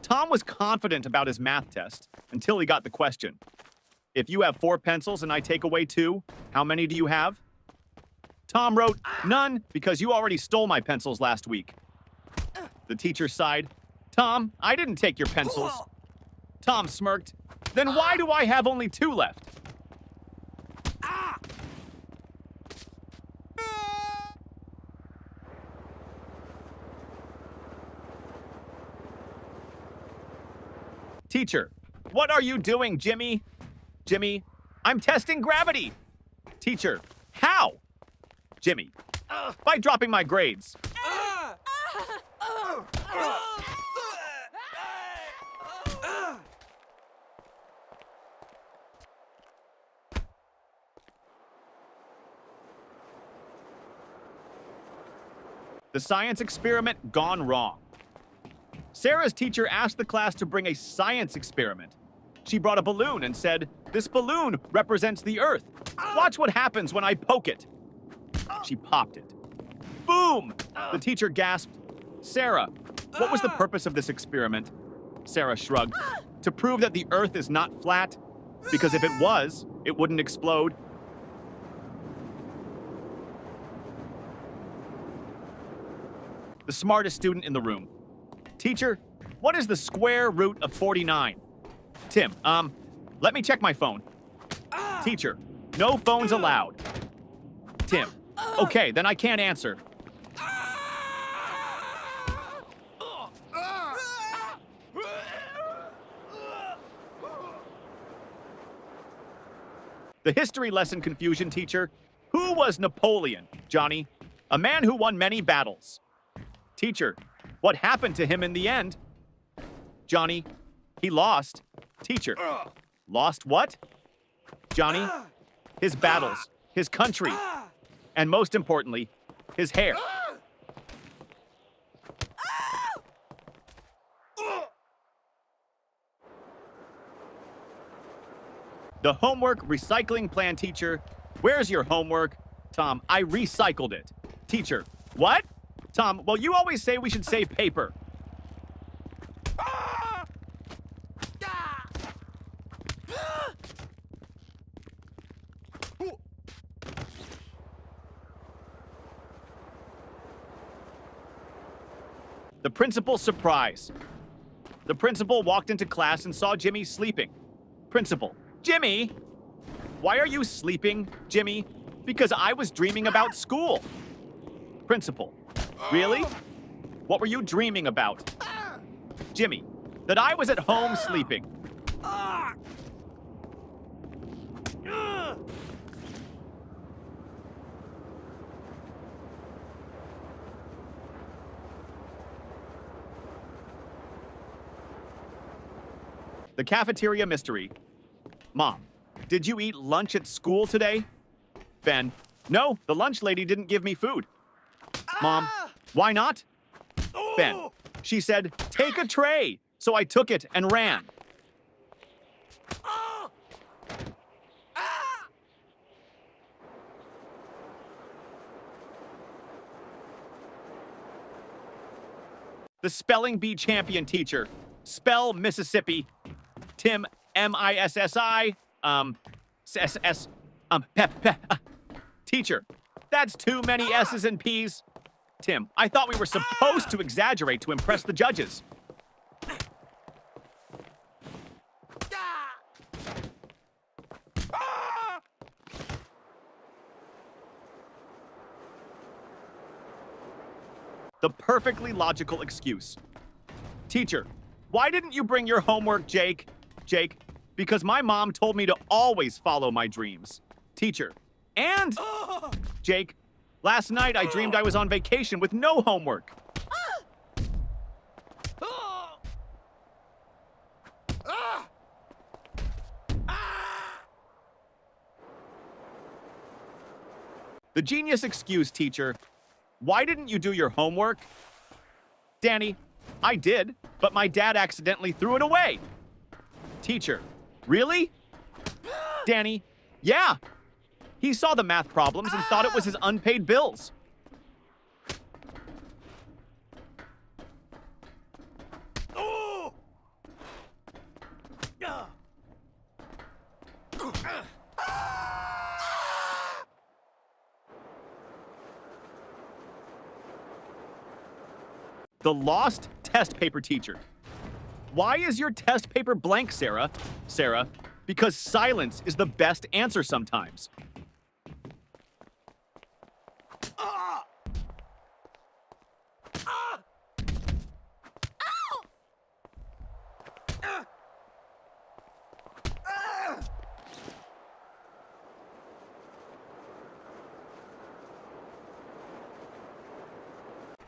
Tom was confident about his math test until he got the question. If you have 4 pencils and I take away 2, how many do you have? Tom wrote, none, because you already stole my pencils last week. The teacher sighed. Tom, I didn't take your pencils. Tom smirked. Then why do I have only 2 left? Teacher, what are you doing, Jimmy? Jimmy, I'm testing gravity. Teacher, how? Jimmy, by dropping my grades. The science experiment gone wrong. Sarah's teacher asked the class to bring a science experiment. She brought a balloon and said, "This balloon represents the Earth. Watch what happens when I poke it." She popped it. Boom! The teacher gasped. Sarah, what was the purpose of this experiment? Sarah shrugged. To prove that the Earth is not flat, because if it was, it wouldn't explode. The smartest student in the room. Teacher, what is the square root of 49? Tim, let me check my phone. Teacher, no phones allowed. Tim, okay, then I can't answer. The history lesson confusion teacher. Who was Napoleon, Johnny? A man who won many battles. Teacher, what happened to him in the end? Johnny, he lost. Teacher, lost what? Johnny, his battles, his country, and most importantly, his hair. The homework recycling plan teacher. Where's your homework? Tom, I recycled it. Teacher, what? Tom, well, you always say we should save paper. The principal's surprise. The principal walked into class and saw Jimmy sleeping. Principal, Jimmy! Why are you sleeping, Jimmy? Because I was dreaming about school. Principal, really? What were you dreaming about? Jimmy, that I was at home sleeping. The cafeteria mystery. Mom, did you eat lunch at school today? Ben, no, the lunch lady didn't give me food. Mom, why not? Ben, she said, take a tray. So I took it and ran. The spelling bee champion teacher. Spell Mississippi. Tim, M-I-S-S-I, S-S, Teacher, that's too many S's and P's. Tim, I thought we were supposed to exaggerate to impress the judges. The perfectly logical excuse. Teacher, why didn't you bring your homework, Jake? Jake, because my mom told me to always follow my dreams. Teacher, and Jake, last night I dreamed I was on vacation with no homework. The genius excuse, teacher. Why didn't you do your homework? Danny, I did, but my dad accidentally threw it away. Teacher, really? Danny, yeah. He saw the math problems and thought it was his unpaid bills. The lost test paper teacher. Why is your test paper blank, Sarah? Sarah, because silence is the best answer sometimes.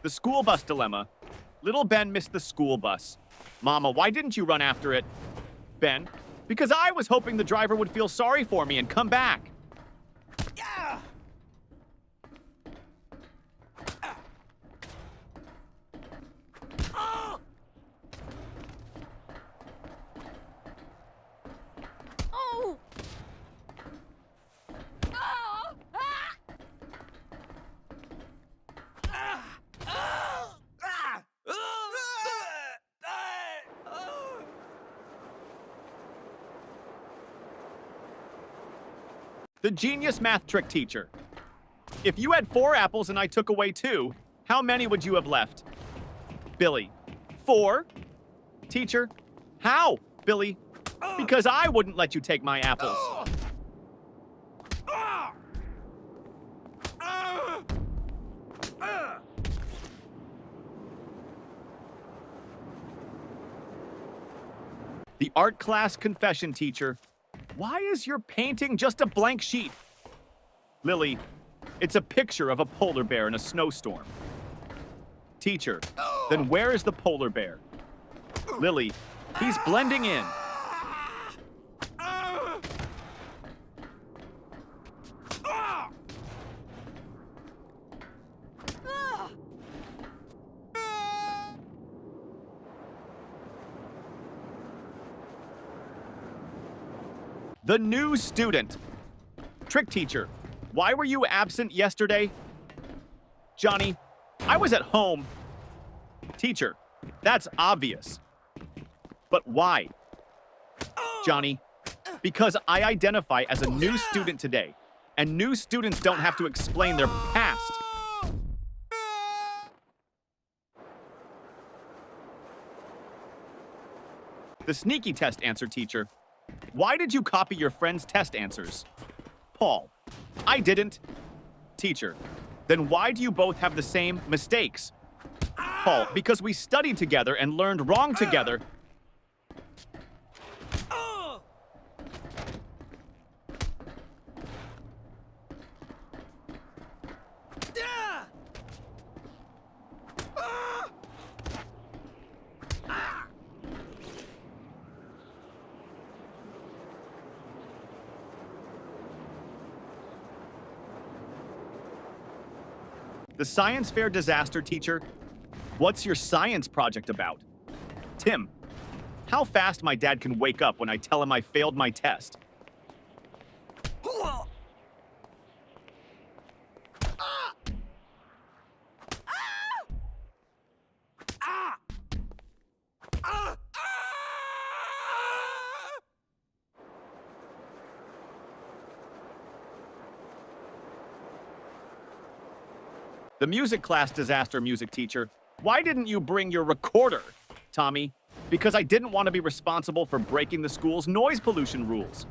The school bus dilemma. Little Ben missed the school bus. Mama, why didn't you run after it? Ben, because I was hoping the driver would feel sorry for me and come back. Yeah. Oh. Oh. The genius math trick teacher. If you had 4 apples and I took away 2, how many would you have left? Billy, 4? Teacher, how? Billy, because I wouldn't let you take my apples. The art class confession teacher. Why is your painting just a blank sheet? Lily, it's a picture of a polar bear in a snowstorm. Teacher, then where is the polar bear? Lily, he's blending in. The new student. Trick teacher, why were you absent yesterday? Johnny, I was at home. Teacher, that's obvious. But why? Johnny, because I identify as a new student today, and new students don't have to explain their past. The sneaky test answer teacher. Why did you copy your friend's test answers? Paul, I didn't. Teacher, then why do you both have the same mistakes? Paul, because we studied together and learned wrong together. The science fair disaster teacher. What's your science project about? Tim, how fast my dad can wake up when I tell him I failed my test. The music class disaster music teacher. Why didn't you bring your recorder? Tommy, because I didn't want to be responsible for breaking the school's noise pollution rules.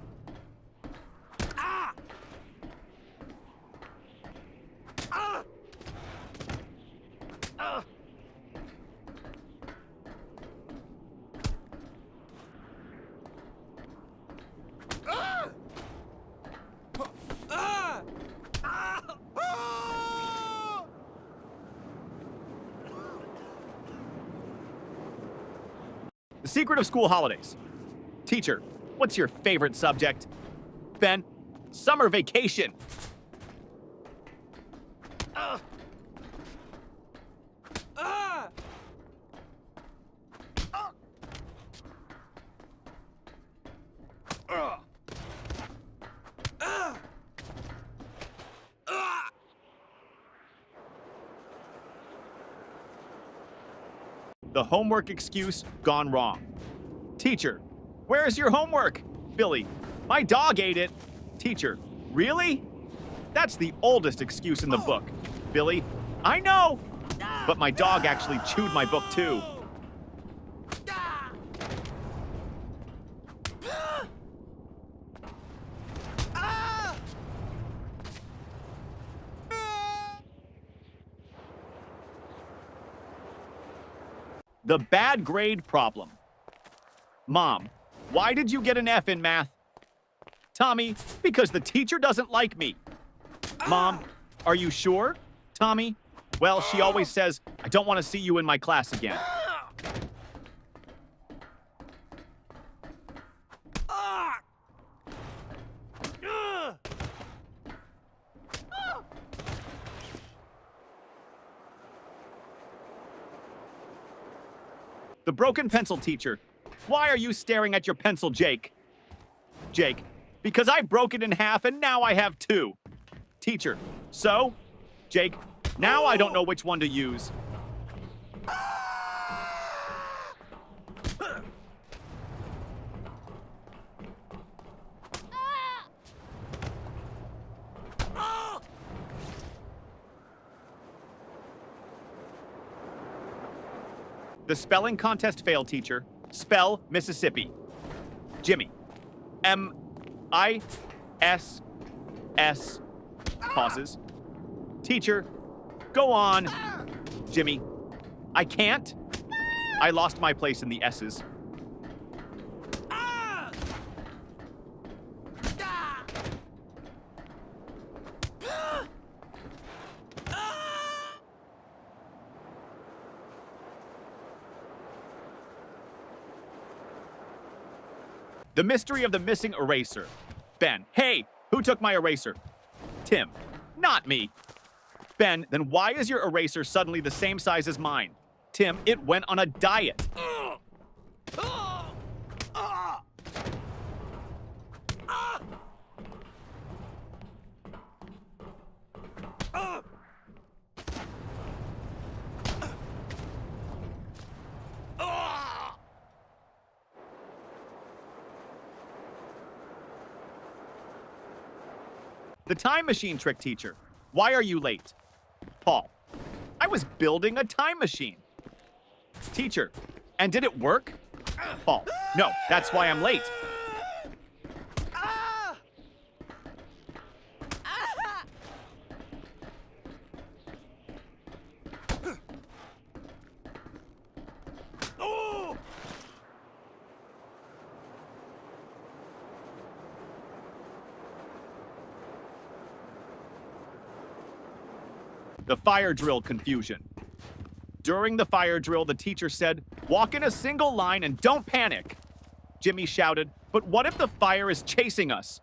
The secret of school holidays. Teacher, what's your favorite subject? Ben, summer vacation. The homework excuse gone wrong. Teacher, where's your homework? Billy, my dog ate it. Teacher, really? That's the oldest excuse in the book. Billy, I know. But my dog actually chewed my book too. The bad grade problem. Mom, why did you get an F in math? Tommy, because the teacher doesn't like me. Mom, are you sure? Tommy, well, she always says, I don't want to see you in my class again. The broken pencil teacher. Why are you staring at your pencil, Jake? Jake, because I broke it in half and now I have two. Teacher, so? Jake, now I don't know which one to use. The spelling contest failed, teacher. Spell Mississippi. Jimmy. M-I-S-S. Pauses. Teacher, go on. Jimmy. I can't. I lost my place in the S's. The mystery of the missing eraser. Ben, hey, who took my eraser? Tim, not me. Ben, then why is your eraser suddenly the same size as mine? Tim, it went on a diet. The time machine trick teacher. Why are you late? Paul. I was building a time machine. Teacher. And did it work? Paul. No, that's why I'm late. The fire drill confusion. During the fire drill, the teacher said, walk in a single line and don't panic. Jimmy shouted, but what if the fire is chasing us?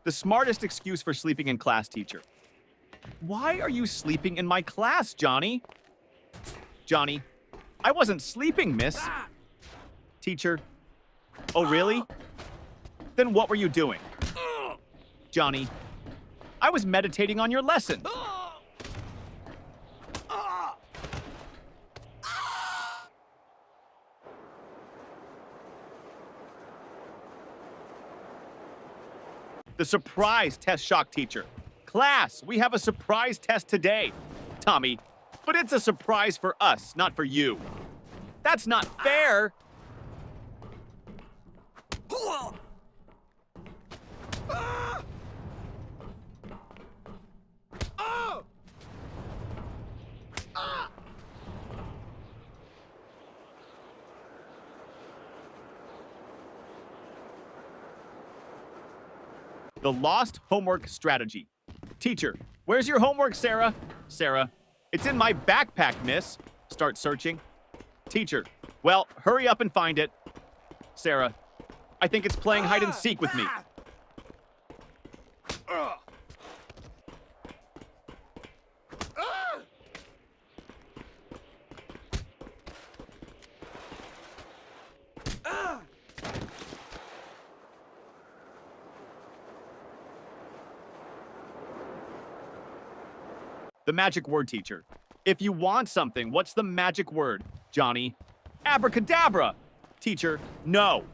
The smartest excuse for sleeping in class, teacher. Why are you sleeping in my class, Johnny? Johnny, I wasn't sleeping, miss. Teacher, oh really? Then what were you doing? Johnny, I was meditating on your lesson. The surprise test shock teacher. Class, we have a surprise test today. Tommy, but it's a surprise for us, not for you. That's not fair. The lost homework strategy. Teacher, where's your homework, Sarah? Sarah, it's in my backpack, miss. Start searching. Teacher, well, hurry up and find it. Sarah, I think it's playing hide and seek with me. The magic word, teacher. If you want something, what's the magic word, Johnny? Abracadabra! Teacher, no.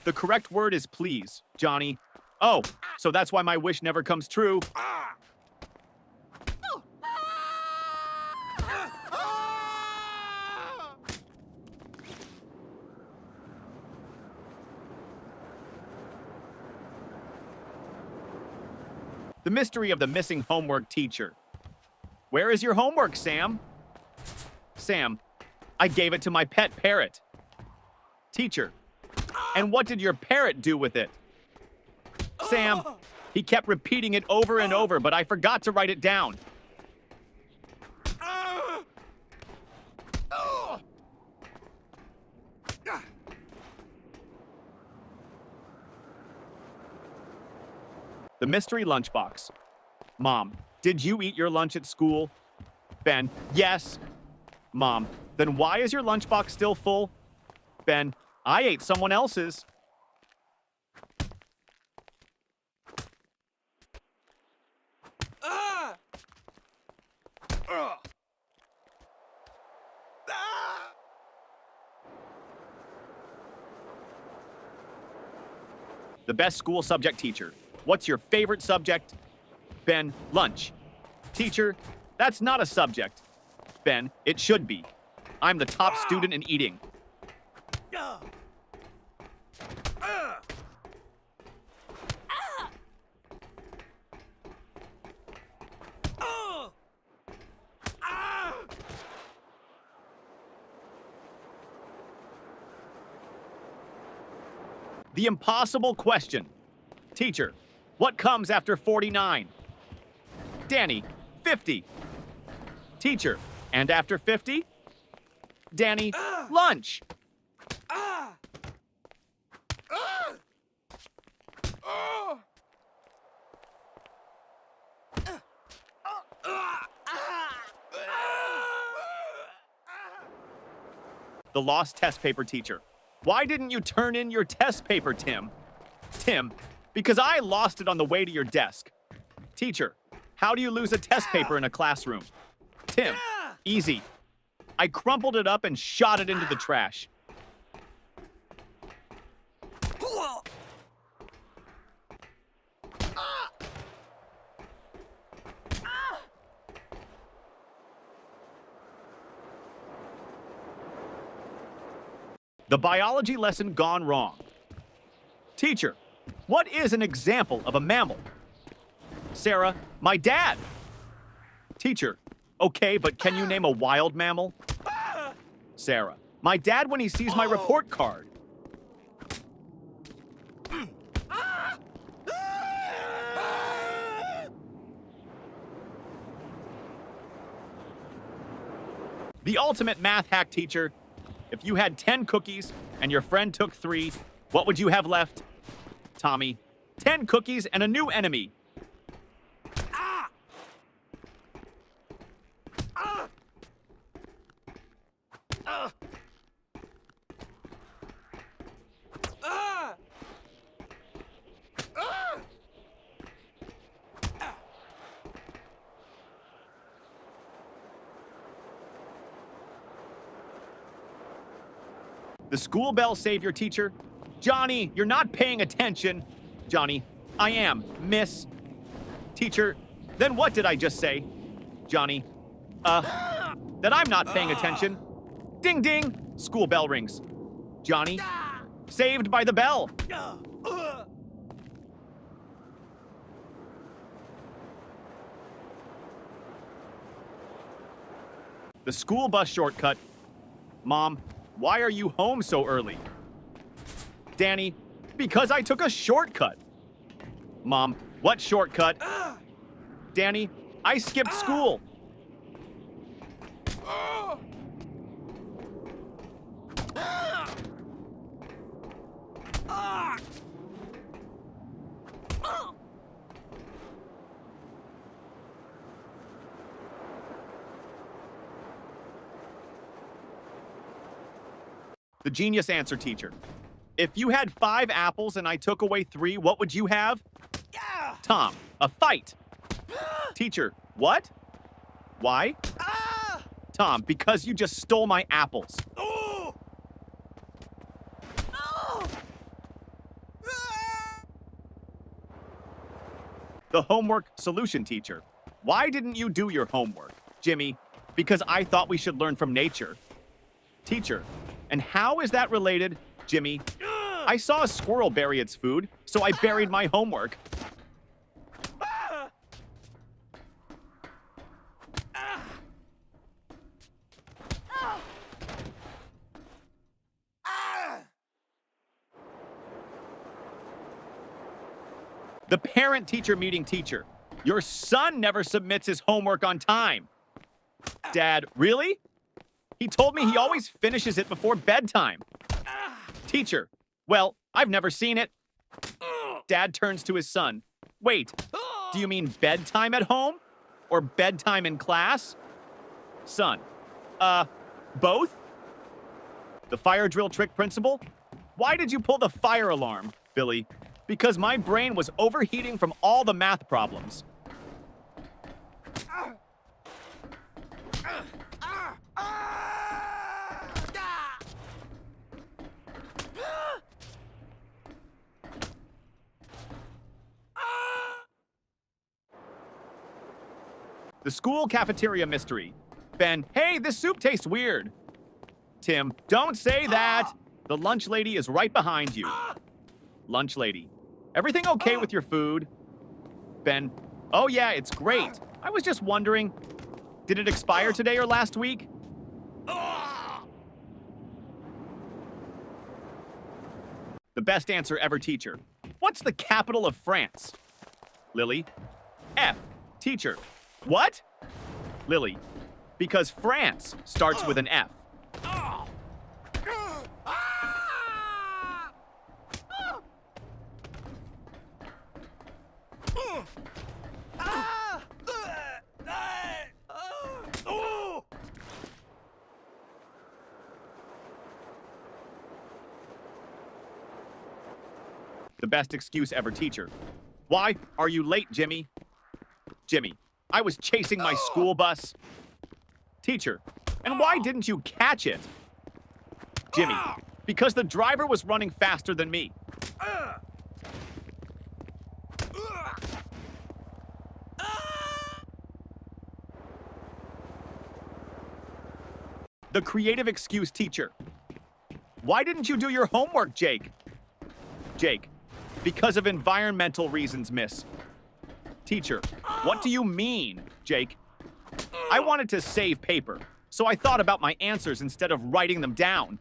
The correct word is please, Johnny. Oh, so that's why my wish never comes true. The mystery of the missing homework teacher. Where is your homework, Sam? Sam, I gave it to my pet parrot. Teacher, and what did your parrot do with it? Sam, he kept repeating it over and over, but I forgot to write it down. The mystery lunchbox. Mom, did you eat your lunch at school? Ben, yes. Mom, then why is your lunchbox still full? Ben, I ate someone else's. The best school subject teacher. What's your favorite subject? Ben, lunch. Teacher, that's not a subject. Ben, it should be. I'm the top student in eating. The impossible question. Teacher, what comes after 49? Danny, 50. Teacher, and after 50? Danny, lunch. The lost test paper teacher. Why didn't you turn in your test paper, Tim? Tim, because I lost it on the way to your desk. Teacher, how do you lose a test paper in a classroom? Tim, easy. I crumpled it up and shot it into the trash. The biology lesson gone wrong. Teacher, what is an example of a mammal? Sarah, my dad. Teacher, okay, but can you name a wild mammal? Sarah, my dad when he sees my report card. The ultimate math hack teacher. If you had 10 cookies and your friend took 3, what would you have left? Tommy, 10 cookies and a new enemy. The school bell saved your teacher. Johnny, you're not paying attention. Johnny, I am, miss. Teacher, then what did I just say? Johnny, that I'm not paying attention. Ding ding, school bell rings. Johnny, saved by the bell. The school bus shortcut. Mom, why are you home so early? Danny, because I took a shortcut. Mom, what shortcut? Danny, I skipped school. The genius answer teacher. If you had 5 apples and I took away 3, what would you have? Tom, a fight. Teacher, what? Why? Tom, because you just stole my apples. The homework solution teacher. Why didn't you do your homework? Jimmy, because I thought we should learn from nature. Teacher, and how is that related? Jimmy, I saw a squirrel bury its food, so I buried my homework. The parent-teacher meeting teacher. Your son never submits his homework on time. Dad, really? He told me he always finishes it before bedtime. Teacher, well, I've never seen it. Dad turns to his son. Wait, do you mean bedtime at home? Or bedtime in class? Son, both? The fire drill trick principal? Why did you pull the fire alarm, Billy? Because my brain was overheating from all the math problems. The school cafeteria mystery. Ben, hey, this soup tastes weird. Tim, don't say that. The lunch lady is right behind you. Lunch lady, everything okay with your food? Ben, oh yeah, it's great. I was just wondering, did it expire today or last week? The best answer ever teacher. What's the capital of France? Lily, F. Teacher, what? Lily, because France starts with an F. The best excuse ever teacher. Why are you late, Jimmy? Jimmy, I was chasing my school bus. Teacher, and why didn't you catch it? Jimmy, because the driver was running faster than me. The creative excuse teacher. Why didn't you do your homework, Jake? Jake, because of environmental reasons, miss. Teacher, what do you mean, Jake? I wanted to save paper, so I thought about my answers instead of writing them down.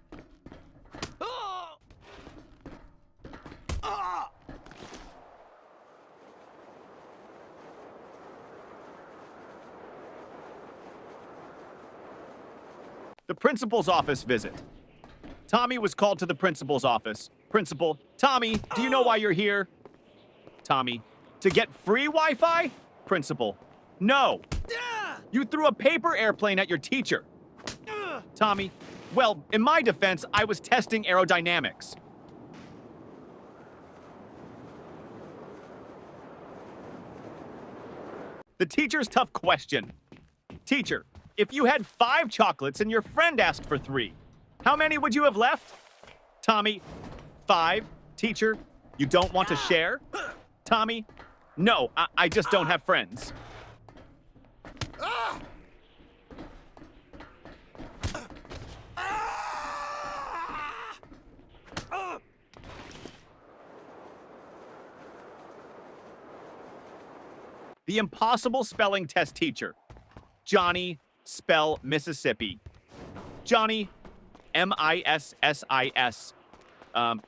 The principal's office visit. Tommy was called to the principal's office. Principal, Tommy, do you know why you're here? Tommy, to get free Wi-Fi? Principal, no. You threw a paper airplane at your teacher. Tommy, well, in my defense, I was testing aerodynamics. The teacher's tough question. Teacher, if you had 5 chocolates and your friend asked for 3, how many would you have left? Tommy, 5. Teacher, you don't want to share? Tommy, no, I just don't have friends. The impossible spelling test teacher. Johnny, spell Mississippi. Johnny, M-I-S-S-I-S.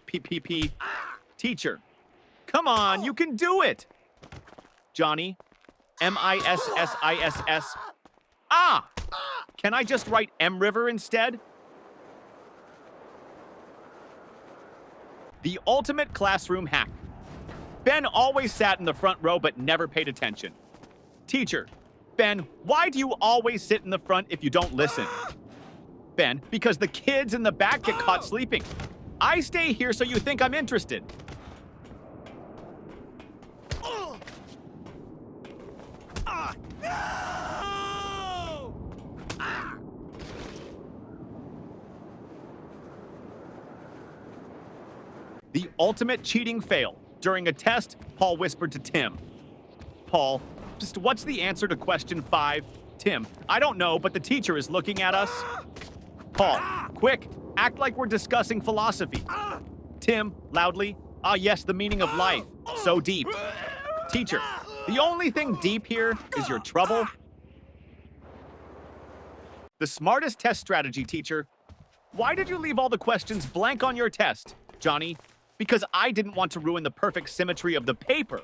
P-P-P. Teacher. Come on, you can do it. Johnny, M-I-S-S-I-S-S. Ah! Can I just write M River instead? The ultimate classroom hack. Ben always sat in the front row but never paid attention. Teacher, Ben, why do you always sit in the front if you don't listen? Ben, because the kids in the back get caught sleeping. I stay here so you think I'm interested. The ultimate cheating fail. During a test, Paul whispered to Tim. Paul, just what's the answer to question 5? Tim, I don't know, but the teacher is looking at us. Paul, quick, act like we're discussing philosophy. Tim, loudly, ah yes, the meaning of life. So deep. Teacher, the only thing deep here is your trouble. The smartest test strategy, teacher. Why did you leave all the questions blank on your test, Johnny? Because I didn't want to ruin the perfect symmetry of the paper.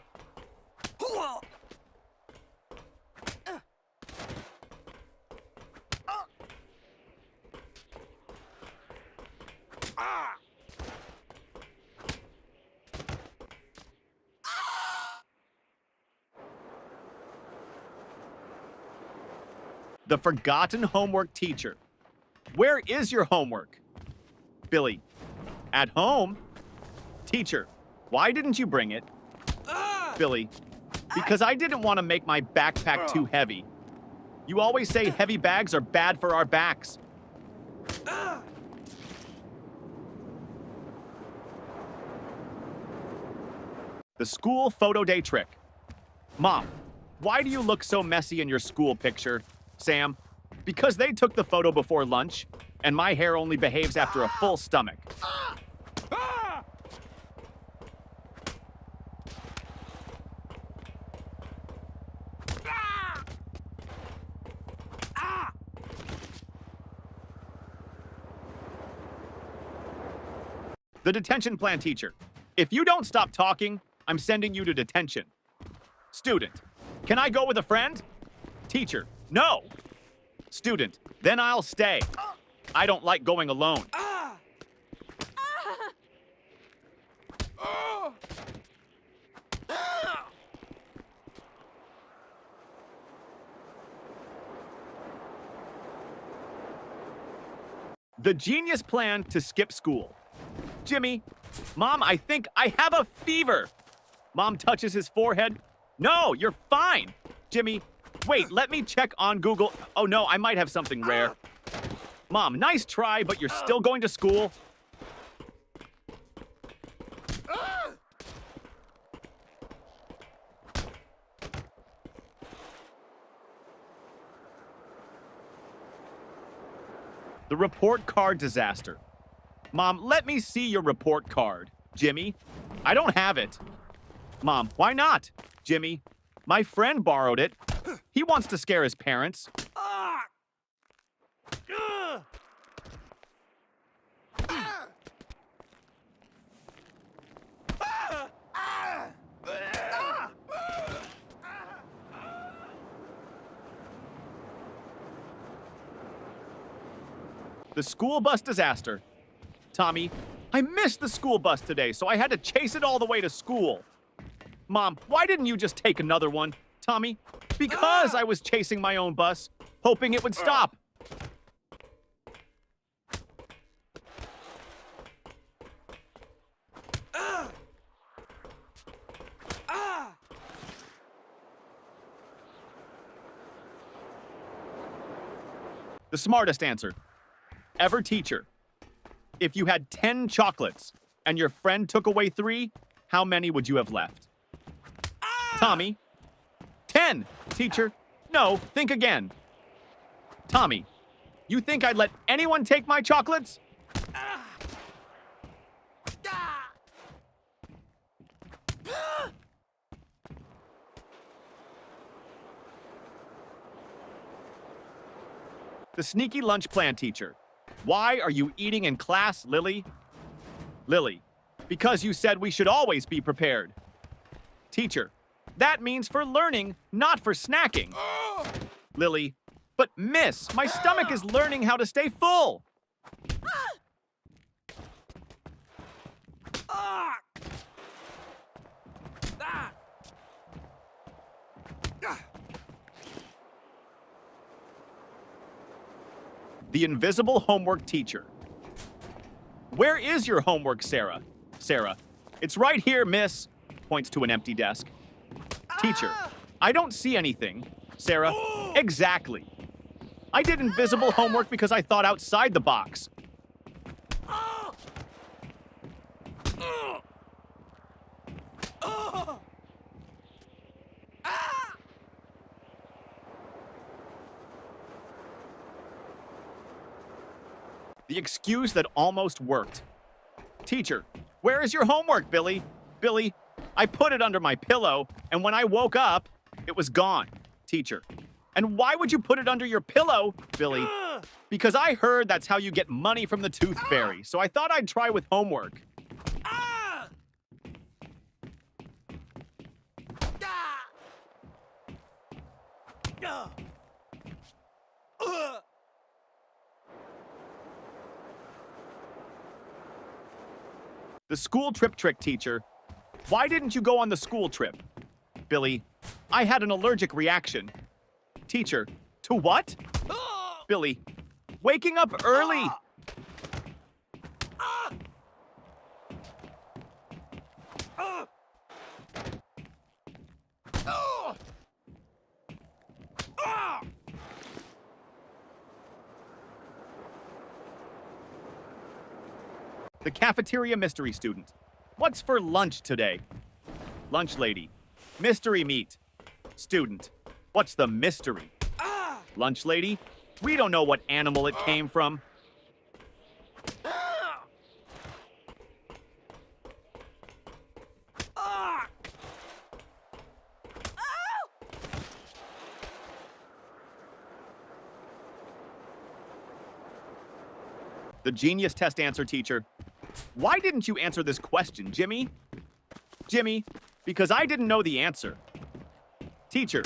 The forgotten homework teacher. Where is your homework? Billy, at home? Teacher, why didn't you bring it? Billy, because I didn't want to make my backpack too heavy. You always say heavy bags are bad for our backs. The school photo day trick. Mom, why do you look so messy in your school picture? Sam, because they took the photo before lunch, and my hair only behaves after a full stomach. The detention plan teacher. If you don't stop talking, I'm sending you to detention. Student, can I go with a friend? Teacher, no. Student, then I'll stay. I don't like going alone. The genius plan to skip school. Jimmy, Mom, I think I have a fever. Mom touches his forehead. No, you're fine. Jimmy, wait, let me check on Google. Oh no, I might have something rare. Mom, nice try, but you're still going to school. The report card disaster. Mom, let me see your report card. Jimmy, I don't have it. Mom, why not? Jimmy, my friend borrowed it. He wants to scare his parents. The school bus disaster. Tommy, I missed the school bus today, so I had to chase it all the way to school. Mom, why didn't you just take another one? Tommy, because I was chasing my own bus, hoping it would stop. The smartest answer. Ever teacher. If you had 10 chocolates and your friend took away 3, how many would you have left? Tommy. 10, teacher. No, think again. Tommy, you think I'd let anyone take my chocolates? The sneaky lunch plan teacher. Why are you eating in class, Lily? Lily, because you said we should always be prepared. Teacher, that means for learning, not for snacking. Lily, but miss, my stomach is learning how to stay full. The invisible homework teacher. Where is your homework, Sarah? Sarah, it's right here, miss. Points to an empty desk. Teacher, I don't see anything. Sarah, exactly. I did invisible homework because I thought outside the box. The excuse that almost worked. Teacher, where is your homework, Billy? Billy, I put it under my pillow, and when I woke up, it was gone. Teacher, and why would you put it under your pillow, Billy? Because I heard that's how you get money from the Tooth Fairy, so I thought I'd try with homework. The school trip trick, teacher. Why didn't you go on the school trip? Billy, I had an allergic reaction. Teacher, to what? Billy, waking up early. The cafeteria mystery student. What's for lunch today? Lunch lady. Mystery meat. Student. What's the mystery? Lunch lady. We don't know what animal it came from. The genius test answer, teacher. Why didn't you answer this question, Jimmy? Jimmy, because I didn't know the answer. Teacher,